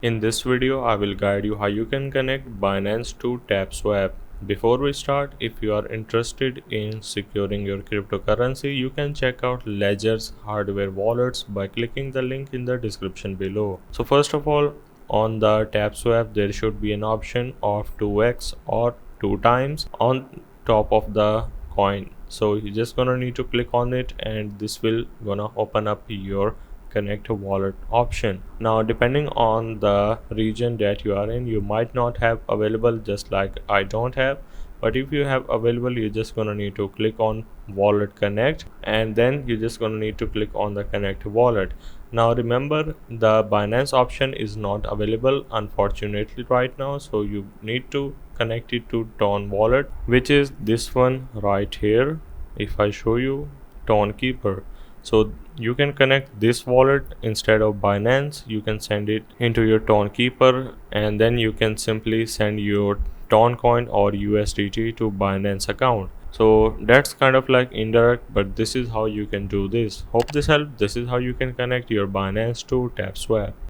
In this video, I will guide you how you can connect Binance to TapSwap. Before we start, if you are interested in securing your cryptocurrency, you can check out Ledger's hardware wallets by clicking the link in the description below. So first of all, on the TapSwap, there should be an option of 2x or 2 times on top of the coin. So you're just gonna need to click on it and this will gonna open up your connect wallet option. Now depending on the region that you are in, you might not have available, just like I don't have, but if you have available, you're just gonna need to click on wallet connect and then you're just gonna need to click on the connect wallet. Now remember, the Binance option is not available unfortunately right now, so you need to connect it to Ton wallet, which is this one right here. If I show you, Ton Keeper, so you can connect this wallet instead of Binance. You can send it into your Ton Keeper and then you can simply send your Ton coin or USDT to Binance account. So that's kind of like indirect, but this is how you can do this. Hope this helped. This is how you can connect your Binance to TapSwap.